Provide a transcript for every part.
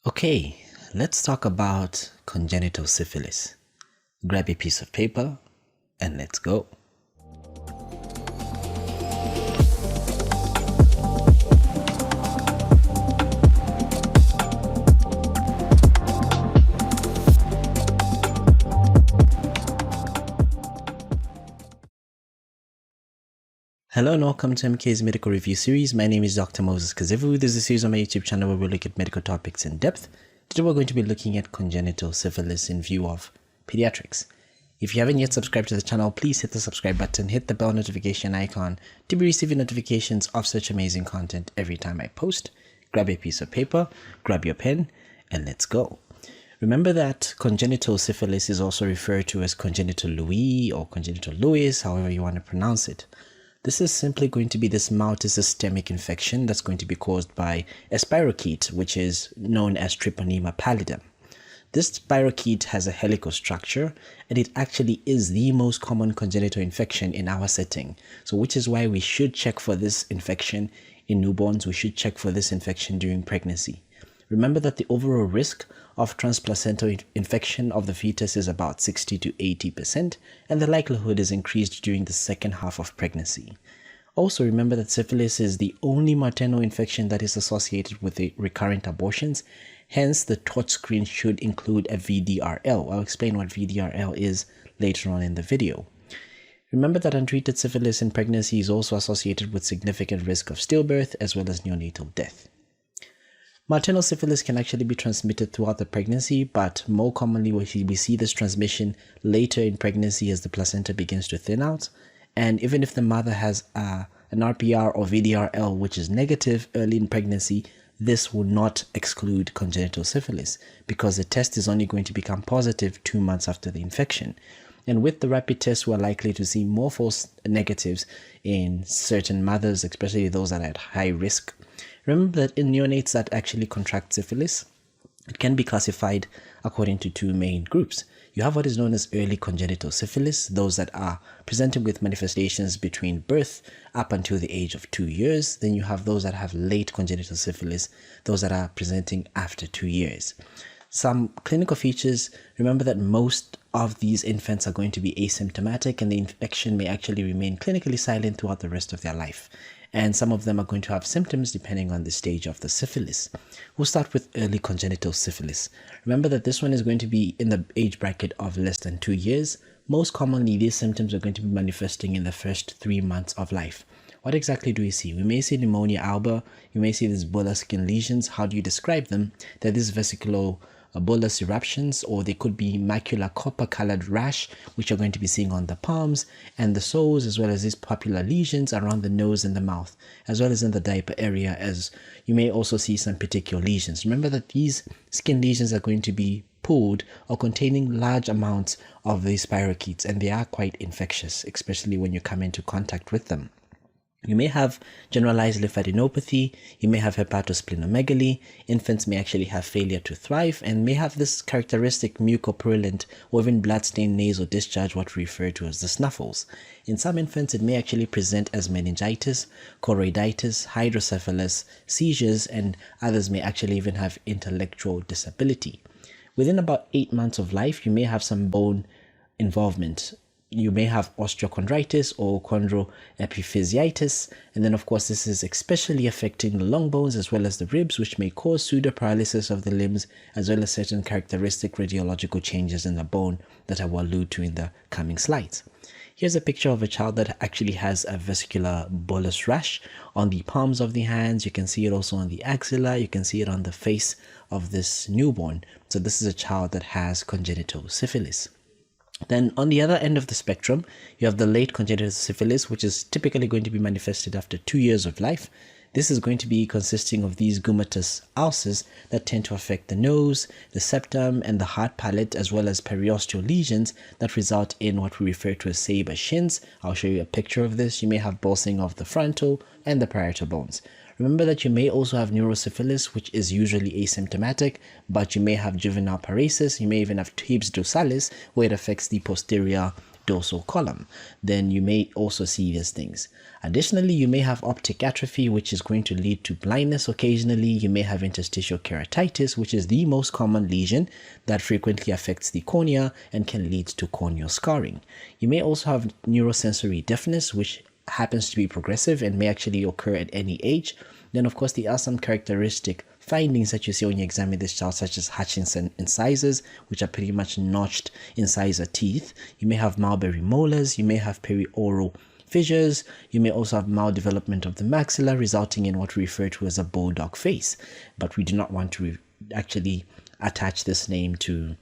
Okay, let's talk about congenital syphilis. Grab a piece of paper and let's go. Hello and welcome to MK's Medical Review Series. My name is Dr. Moses Kazivu. This is a series on my YouTube channel where we look at medical topics in depth. Today we're going to be looking at congenital syphilis in view of pediatrics. If you haven't yet subscribed to the channel, please hit the subscribe button, hit the bell notification icon to be receiving notifications of such amazing content every time I post. Grab a piece of paper, grab your pen, and let's go. Remember that congenital syphilis is also referred to as congenital Louis or congenital Louis, however you want to pronounce it. This is simply going to be this multisystemic infection that's going to be caused by a spirochete, which is known as Treponema pallidum. This spirochete has a helical structure, and it actually is the most common congenital infection in our setting. So which is why we should check for this infection in newborns. We should check for this infection during pregnancy. Remember that the overall risk of transplacental infection of the fetus is about 60 to 80%, and the likelihood is increased during the second half of pregnancy. Also remember that syphilis is the only maternal infection that is associated with the recurrent abortions. Hence, the TORCH screen should include a VDRL. I'll explain what VDRL is later on in the video. Remember that untreated syphilis in pregnancy is also associated with significant risk of stillbirth as well as neonatal death. Maternal syphilis can actually be transmitted throughout the pregnancy, but more commonly we see this transmission later in pregnancy as the placenta begins to thin out. And even if the mother has an RPR or VDRL which is negative early in pregnancy, this will not exclude congenital syphilis because the test is only going to become positive 2 months after the infection. And with the rapid test, we're likely to see more false negatives in certain mothers, especially those that are at high risk. Remember that in neonates that actually contract syphilis, it can be classified according to two main groups. You have what is known as early congenital syphilis, those that are presenting with manifestations between birth up until the age of 2 years. Then you have those that have late congenital syphilis, those that are presenting after 2 years. Some clinical features, remember that most of these infants are going to be asymptomatic and the infection may actually remain clinically silent throughout the rest of their life. And some of them are going to have symptoms depending on the stage of the syphilis. We'll start with early congenital syphilis. Remember that this one is going to be in the age bracket of less than 2 years. Most commonly, these symptoms are going to be manifesting in the first 3 months of life. What exactly do we see? We may see pneumonia alba, you may see these bulla skin lesions. How do you describe them? They're these vesicular bullous eruptions, or they could be macular copper colored rash, which you're going to be seeing on the palms and the soles, as well as these papular lesions around the nose and the mouth, as well as in the diaper area, as you may also see some petechial lesions. Remember that these skin lesions are going to be pooled or containing large amounts of these spirochetes, and they are quite infectious, especially when you come into contact with them. You may have generalized lymphadenopathy, you may have hepatosplenomegaly, infants may actually have failure to thrive, and may have this characteristic mucopurulent or even blood-stained nasal discharge, what we refer to as the snuffles. In some infants, it may actually present as meningitis, choroiditis, hydrocephalus, seizures, and others may actually even have intellectual disability. Within about 8 months of life, you may have some bone involvement. You may have osteochondritis or chondroepiphysitis, and then of course this is especially affecting the long bones as well as the ribs, which may cause pseudoparalysis of the limbs as well as certain characteristic radiological changes in the bone that I will allude to in the coming slides. Here's a picture of a child that actually has a vesicular bullous rash on the palms of the hands. You can see it also on the axilla. You can see it on the face of this newborn. So this is a child that has congenital syphilis. Then on the other end of the spectrum, you have the late congenital syphilis, which is typically going to be manifested after 2 years of life. This is going to be consisting of these gummatous ulcers that tend to affect the nose, the septum, and the hard palate, as well as periosteal lesions that result in what we refer to as Saber shins. I'll show you a picture of this. You may have bulging of the frontal and the parietal bones. Remember that you may also have neurosyphilis, which is usually asymptomatic, but you may have juvenile paresis. You may even have Thebes dorsalis, where it affects the posterior dorsal column, then you may also see these things. Additionally, you may have optic atrophy, which is going to lead to blindness occasionally. You may have interstitial keratitis, which is the most common lesion that frequently affects the cornea and can lead to corneal scarring. You may also have neurosensory deafness, which happens to be progressive and may actually occur at any age. Then, of course, there are some characteristic findings that you see when you examine this child, such as Hutchinson incisors, which are pretty much notched incisor teeth. You may have Mulberry molars. You may have perioral fissures. You may also have maldevelopment of the maxilla, resulting in what we refer to as a bulldog face. But we do not want to actually attach this name to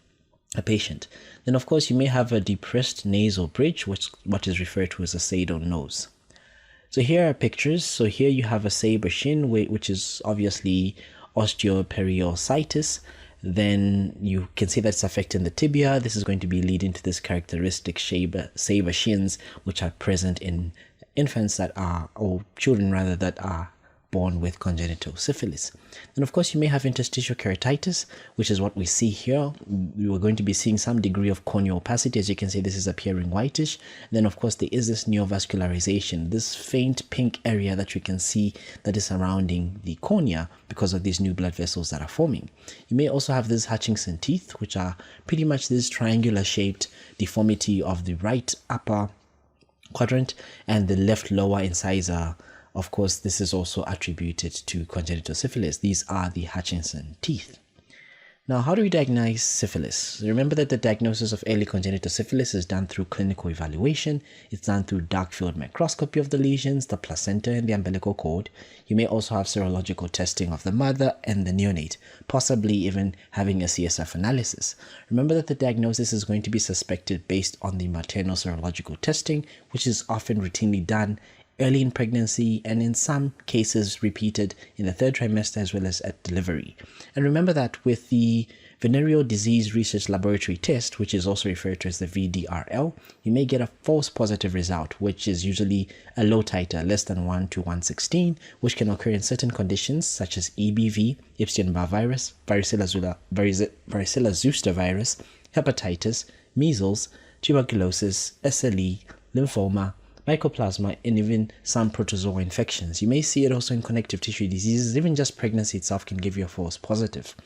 a patient. Then, of course, you may have a depressed nasal bridge, what is referred to as a saddle nose. So here are pictures. So here you have a saber shin, which is obviously osteoperiositis. Then you can see that's affecting the tibia. This is going to be leading to this characteristic saber shins, which are present in infants that are, or children rather, that are born with congenital syphilis. And of course, you may have interstitial keratitis, which is what we see here. We are going to be seeing some degree of corneal opacity. As you can see, this is appearing whitish. And then, of course, there is this neovascularization, this faint pink area that you can see that is surrounding the cornea because of these new blood vessels that are forming. You may also have this Hutchinson teeth, which are pretty much this triangular shaped deformity of the right upper quadrant and the left lower incisor. Of course, this is also attributed to congenital syphilis. These are the Hutchinson teeth. Now, how do we diagnose syphilis? Remember that the diagnosis of early congenital syphilis is done through clinical evaluation. It's done through dark field microscopy of the lesions, the placenta, and the umbilical cord. You may also have serological testing of the mother and the neonate, possibly even having a CSF analysis. Remember that the diagnosis is going to be suspected based on the maternal serological testing, which is often routinely done early in pregnancy and in some cases repeated in the third trimester as well as at delivery. And remember that with the venereal disease research laboratory test, which is also referred to as the VDRL, you may get a false positive result, which is usually a low titer, less than 1 to 116, which can occur in certain conditions such as EBV, Epstein-Barr virus, varicella zoster virus, hepatitis, measles, tuberculosis, SLE, lymphoma, mycoplasma, and even some protozoa infections. You may see it also in connective tissue diseases. Even just pregnancy itself can give you a false positive.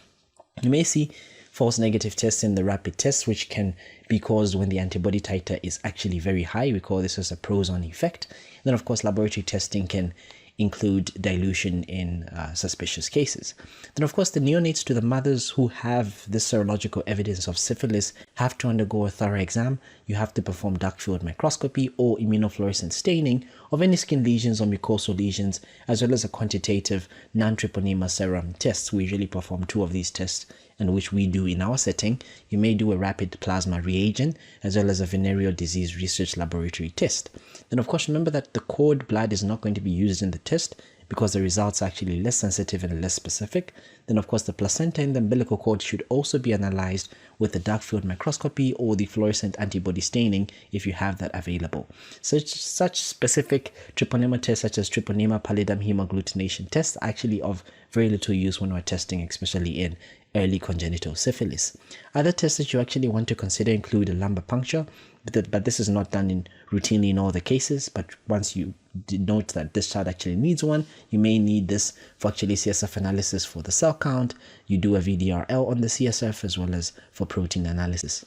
You may see false negative tests in the rapid tests, which can be caused when the antibody titer is actually very high. We call this as a Prozon effect. And then, of course, laboratory testing can include dilution in suspicious cases. Then, of course, the neonates to the mothers who have this serological evidence of syphilis have to undergo a thorough exam. You have to perform dark field microscopy or immunofluorescent staining of any skin lesions or mucosal lesions, as well as a quantitative non-treponema serum test. We usually perform 2 of these tests, and which we do in our setting. You may do a rapid plasma reagent as well as a venereal disease research laboratory test. Then, of course, remember that the cord blood is not going to be used in the test because the results are actually less sensitive and less specific. Then, of course, the placenta and the umbilical cord should also be analyzed with the dark field microscopy or the fluorescent antibody staining if you have that available. Such specific treponema tests such as treponema pallidum hemagglutination tests are actually of very little use when we're testing, especially in early congenital syphilis. Other tests that you actually want to consider include a lumbar puncture, but this is not done routinely in all the cases. But once you note that this child actually needs one, you may need this for actually CSF analysis for the cell count. You do a VDRL on the CSF as well as for protein analysis.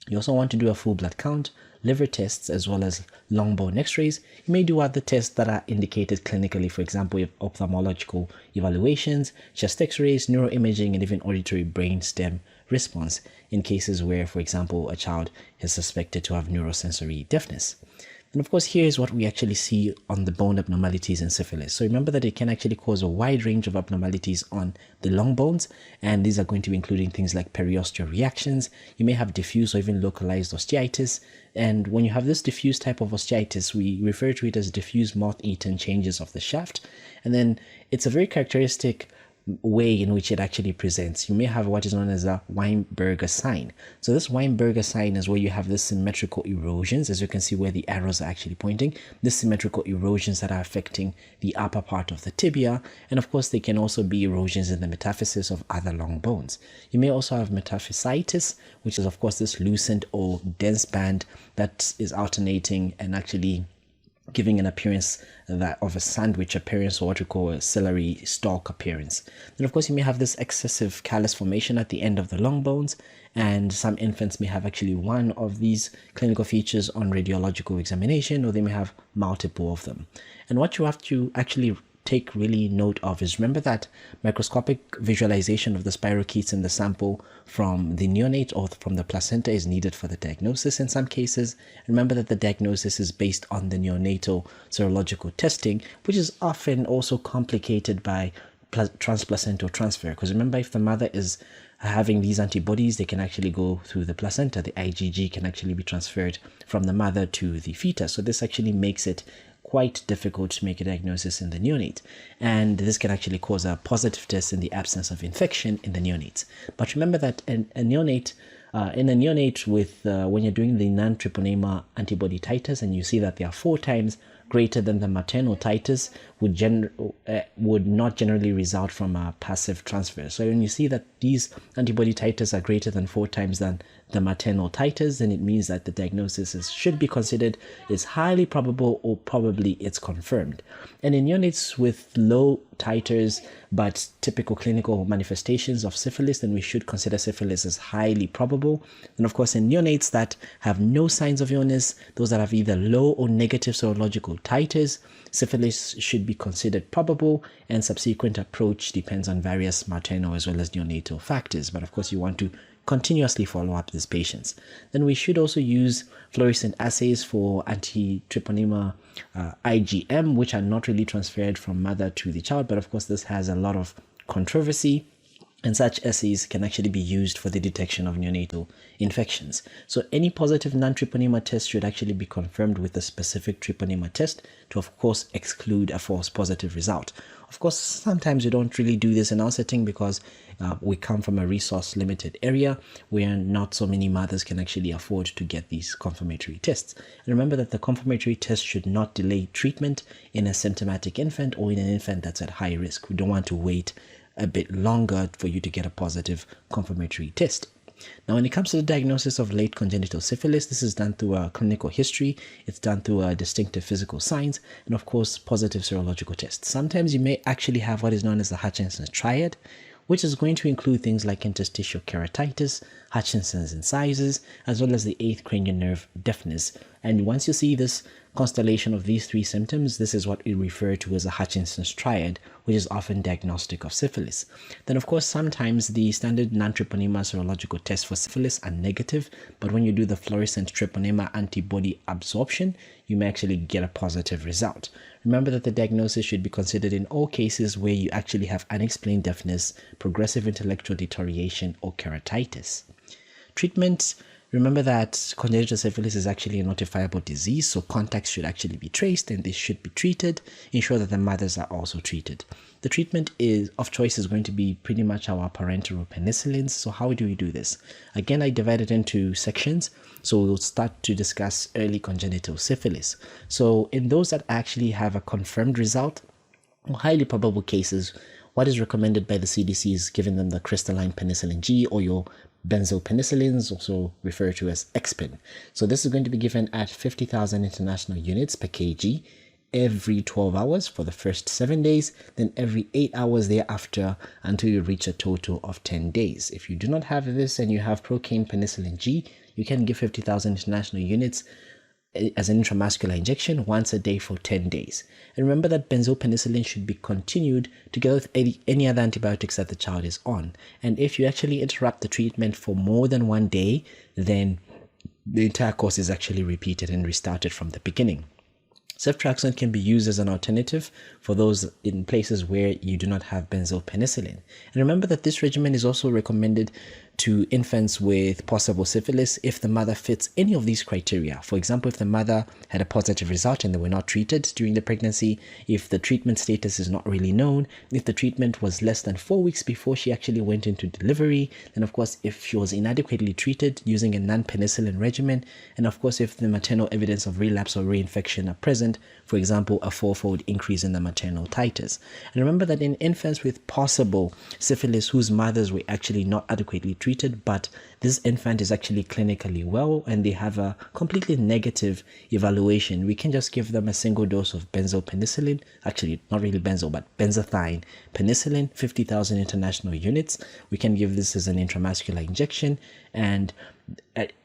You also want to do a full blood count, liver tests, as well as long bone x-rays. You may do other tests that are indicated clinically, for example, ophthalmological evaluations, chest x-rays, neuroimaging, and even auditory brainstem response in cases where, for example, a child is suspected to have neurosensory deafness. And of course, here's what we actually see on the bone abnormalities in syphilis. So remember that it can actually cause a wide range of abnormalities on the long bones, and these are going to be including things like periosteal reactions. You may have diffuse or even localized osteitis, and when you have this diffuse type of osteitis, we refer to it as diffuse moth-eaten changes of the shaft. And then it's a very characteristic way in which it actually presents. You may have what is known as a Weinberger sign. So this Weinberger sign is where you have this symmetrical erosions, as you can see where the arrows are actually pointing, this symmetrical erosions that are affecting the upper part of the tibia. And of course, they can also be erosions in the metaphysis of other long bones. You may also have metaphysitis, which is of course this loosened or dense band that is alternating and actually giving an appearance that of a sandwich appearance, or what we call a celery stalk appearance. Then of course you may have this excessive callus formation at the end of the long bones, and some infants may have actually one of these clinical features on radiological examination, or they may have multiple of them. And what you have to actually take really note of is, remember that microscopic visualization of the spirochetes in the sample from the neonate or from the placenta is needed for the diagnosis in some cases. Remember that the diagnosis is based on the neonatal serological testing, which is often also complicated by transplacental transfer, because remember, if the mother is having these antibodies, they can actually go through the placenta. The IgG can actually be transferred from the mother to the fetus. So this actually makes it quite difficult to make a diagnosis in the neonate, and this can actually cause a positive test in the absence of infection in the neonates. But remember that in a neonate with when you're doing the non-treponema antibody titers, and you see that they are 4 times greater than the maternal titers, would not generally result from a passive transfer. So when you see that these antibody titers are greater than 4 times than the maternal titers, then it means that the diagnosis should be considered is highly probable, or probably it's confirmed. And in neonates with low titers but typical clinical manifestations of syphilis, then we should consider syphilis as highly probable. And of course, in neonates that have no signs of illness, those that have either low or negative serological titers, syphilis should be considered probable, and subsequent approach depends on various maternal as well as neonatal factors. But of course, you want to continuously follow up these patients. Then we should also use fluorescent assays for anti-treponema IgM, which are not really transferred from mother to the child, but of course this has a lot of controversy, and such assays can actually be used for the detection of neonatal infections. So any positive non-treponema test should actually be confirmed with a specific treponema test to of course exclude a false positive result. Of course, sometimes we don't really do this in our setting because we come from a resource limited area where not so many mothers can actually afford to get these confirmatory tests. And remember that the confirmatory test should not delay treatment in a symptomatic infant or in an infant that's at high risk. We don't want to wait a bit longer for you to get a positive confirmatory test. Now, when it comes to the diagnosis of late congenital syphilis, this is done through a clinical history, it's done through a distinctive physical signs, and of course, positive serological tests. Sometimes you may actually have what is known as the Hutchinson's triad, which is going to include things like interstitial keratitis, Hutchinson's incisors, as well as the 8th cranial nerve deafness. And once you see this constellation of these 3 symptoms, this is what we refer to as a Hutchinson's triad, which is often diagnostic of syphilis. Then of course, sometimes the standard non-treponema serological tests for syphilis are negative, but when you do the fluorescent treponema antibody absorption, you may actually get a positive result. Remember that the diagnosis should be considered in all cases where you actually have unexplained deafness, progressive intellectual deterioration, or keratitis. Treatment. Remember that congenital syphilis is actually a notifiable disease, so contacts should actually be traced and they should be treated. Ensure that the mothers are also treated. The treatment of choice is going to be pretty much our parenteral penicillins. So how do we do this? Again, I divided into sections. So we'll start to discuss early congenital syphilis. So in those that actually have a confirmed result, or highly probable cases, what is recommended by the CDC is giving them the crystalline penicillin G, or your benzopenicillins, also referred to as Xpin. So this is going to be given at 50,000 international units per kg every 12 hours for the first 7 days, then every 8 hours thereafter until you reach a total of 10 days. If you do not have this and you have procaine penicillin G, you can give 50,000 international units as an intramuscular injection once a day for 10 days. And remember that benzopenicillin should be continued together with any other antibiotics that the child is on. And if you actually interrupt the treatment for more than 1 day, then the entire course is actually repeated and restarted from the beginning. Ceftriaxone can be used as an alternative for those in places where you do not have benzopenicillin. And remember that this regimen is also recommended to infants with possible syphilis if the mother fits any of these criteria. For example, if the mother had a positive result and they were not treated during the pregnancy, if the treatment status is not really known, if the treatment was less than 4 weeks before she actually went into delivery, then of course if she was inadequately treated using a non-penicillin regimen, and of course if the maternal evidence of relapse or reinfection are present, for example, a 4-fold increase in the maternal titers. And remember that in infants with possible syphilis whose mothers were actually not adequately treated, but this infant is actually clinically well and they have a completely negative evaluation, we can just give them a single dose of benzopenicillin, actually not really benzo, but benzathine penicillin, 50,000 international units. We can give this as an intramuscular injection, and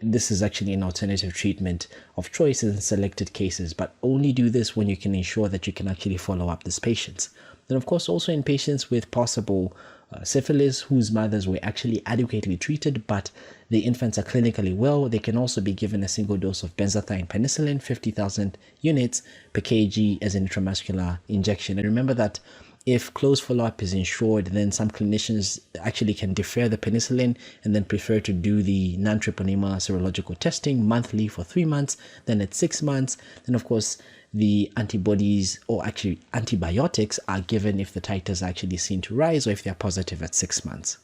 this is actually an alternative treatment of choice in selected cases, but only do this when you can ensure that you can actually follow up these patients. Then of course also in patients with possible syphilis whose mothers were actually adequately treated but the infants are clinically well, they can also be given a single dose of benzathine penicillin, 50,000 units per kg as an intramuscular injection. And remember that if close follow-up is ensured, then some clinicians actually can defer the penicillin and then prefer to do the non-treponema serological testing monthly for 3 months, then at 6 months. Then of course the antibodies, or actually antibiotics, are given if the titers are actually seen to rise or if they are positive at 6 months.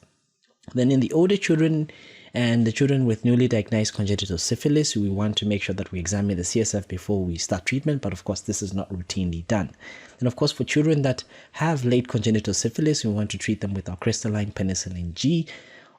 Then in the older children and the children with newly diagnosed congenital syphilis, we want to make sure that we examine the CSF before we start treatment, but of course this is not routinely done. And of course for children that have late congenital syphilis, we want to treat them with our crystalline penicillin G.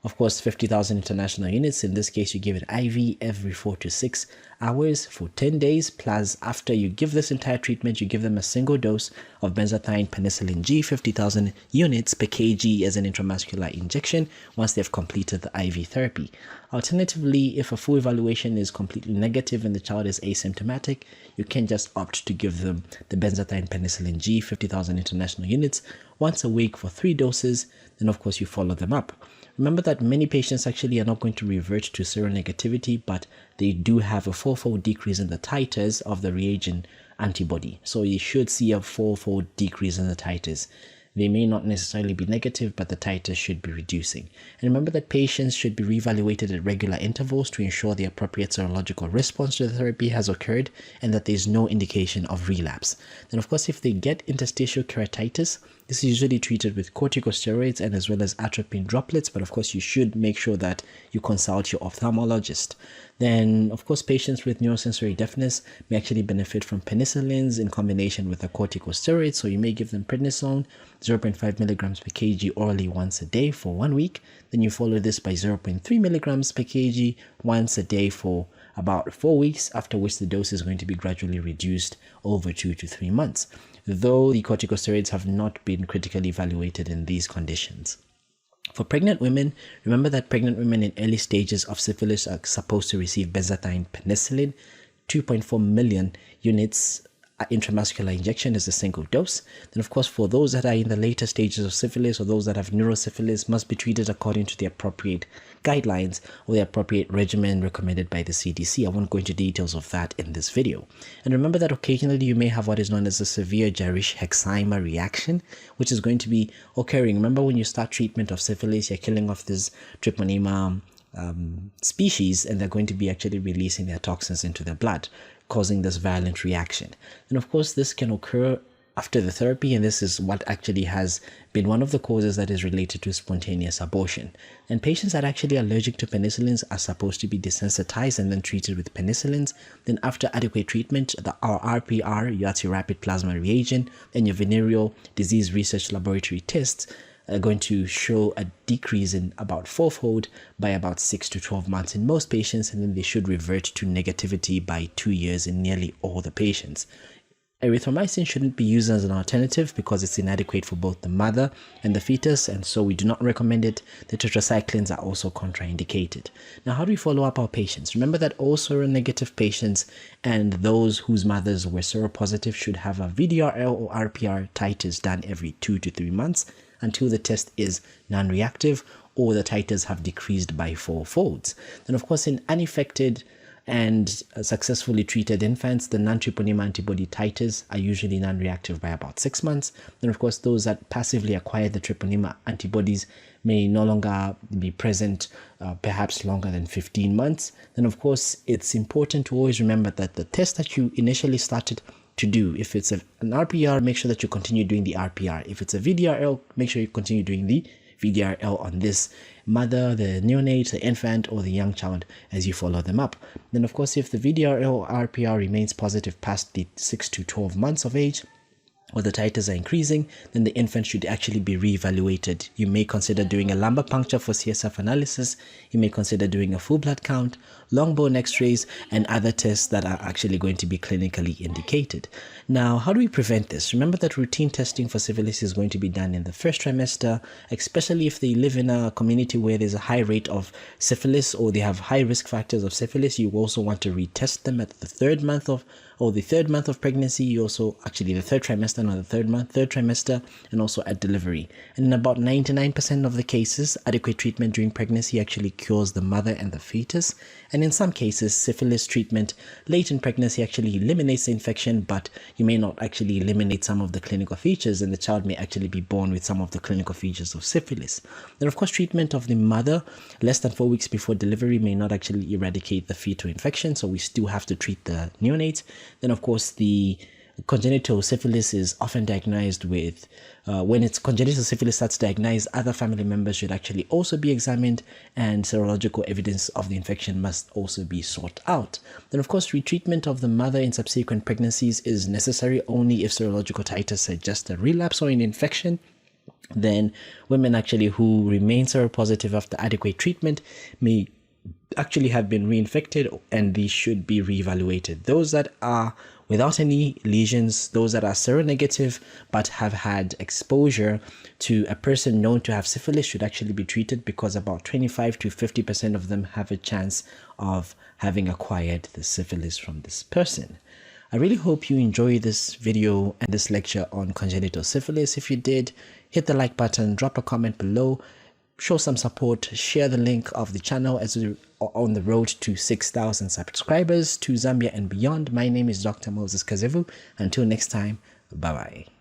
Of course, 50,000 international units. In this case, you give it IV every 4 to 6 hours for 10 days. Plus, after you give this entire treatment, you give them a single dose of benzathine penicillin G, 50,000 units per kg as an intramuscular injection once they've completed the IV therapy. Alternatively, if a full evaluation is completely negative and the child is asymptomatic, you can just opt to give them the benzathine penicillin G, 50,000 international units, once a week for 3 doses. Then, of course, you follow them up. Remember that many patients actually are not going to revert to seronegativity, but they do have a 4-fold decrease in the titers of the reagent antibody. So you should see a 4-fold decrease in the titers. They may not necessarily be negative, but the titers should be reducing. And remember that patients should be reevaluated at regular intervals to ensure the appropriate serological response to the therapy has occurred and that there is no indication of relapse. Then of course, if they get interstitial keratitis, this is usually treated with corticosteroids and as well as atropine droplets, but of course you should make sure that you consult your ophthalmologist. Then of course patients with neurosensory deafness may actually benefit from penicillins in combination with a corticosteroid, so you may give them prednisone 0.5 milligrams per kg orally once a day for 1 week. Then you follow this by 0.3 milligrams per kg once a day for about 4 weeks, after which the dose is going to be gradually reduced over 2 to 3 months, though the corticosteroids have not been critically evaluated in these conditions. For pregnant women, remember that pregnant women in early stages of syphilis are supposed to receive benzathine penicillin, 2.4 million units intramuscular injection is a single dose. Then of course for those that are in the later stages of syphilis or those that have neurosyphilis must be treated according to the appropriate guidelines or the appropriate regimen recommended by the CDC. I won't go into details of that in this video. And remember that occasionally you may have what is known as a severe Jarisch hexamer reaction, which is going to be occurring. Remember, when you start treatment of syphilis, you're killing off this treponema species, and they're going to be actually releasing their toxins into the blood, causing this violent reaction. And of course this can occur after the therapy, and this is what actually has been one of the causes that is related to spontaneous abortion. And patients that are actually allergic to penicillins are supposed to be desensitized and then treated with penicillins. Then after adequate treatment, our RPR, that's your rapid plasma reagent, and your venereal disease research laboratory tests are going to show a decrease in about 4-fold by about 6 to 12 months in most patients, and then they should revert to negativity by 2 years in nearly all the patients. Erythromycin shouldn't be used as an alternative because it's inadequate for both the mother and the fetus, and so we do not recommend it. The tetracyclines are also contraindicated. Now, how do we follow up our patients? Remember that all seronegative patients and those whose mothers were seropositive should have a VDRL or RPR titers done every 2 to 3 months until the test is non-reactive or the titers have decreased by 4 folds. Then of course in unaffected and successfully treated infants, the non-treponema antibody titers are usually non-reactive by about 6 months. Then, of course, those that passively acquire the treponema antibodies may no longer be present, perhaps longer than 15 months. Then, of course, it's important to always remember that the test that you initially started to do, if it's an RPR, make sure that you continue doing the RPR. If it's a VDRL, make sure you continue doing the VDRL on this mother, the neonate, the infant, or the young child as you follow them up. Then, of course, if the VDRL RPR remains positive past the 6 to 12 months of age, or the titers are increasing, then the infant should actually be reevaluated. You may consider doing a lumbar puncture for CSF analysis. You may consider doing a full blood count, long bone x-rays, and other tests that are actually going to be clinically indicated. Now, how do we prevent this? Remember that routine testing for syphilis is going to be done in the first trimester, especially if they live in a community where there's a high rate of syphilis or they have high risk factors of syphilis. You also want to retest them at the third month of pregnancy. You also actually the third trimester, not the third trimester, and also at delivery. And in about 99% of the cases, adequate treatment during pregnancy actually cures the mother and the fetus. And in some cases, syphilis treatment late in pregnancy actually eliminates the infection, but you may not actually eliminate some of the clinical features, and the child may actually be born with some of the clinical features of syphilis. Then, of course, treatment of the mother less than 4 weeks before delivery may not actually eradicate the fetal infection, so we still have to treat the neonate. Then, of course, the congenital syphilis is often diagnosed with, when it's congenital syphilis that's diagnosed, other family members should actually also be examined, and serological evidence of the infection must also be sought out. Then, of course, retreatment of the mother in subsequent pregnancies is necessary only if serological titers suggest a relapse or an infection. Then women actually who remain seropositive after adequate treatment may actually have been reinfected, and these should be reevaluated. Those that are without any lesions, those that are seronegative but have had exposure to a person known to have syphilis should actually be treated, because about 25 to 50% of them have a chance of having acquired the syphilis from this person. I really hope you enjoyed this video and this lecture on congenital syphilis. If you did, hit the like button, drop a comment below, show some support, share the link of the channel as we're on the road to 6,000 subscribers to Zambia and beyond. My name is Dr. Moses Kazevu. Until next time, bye-bye.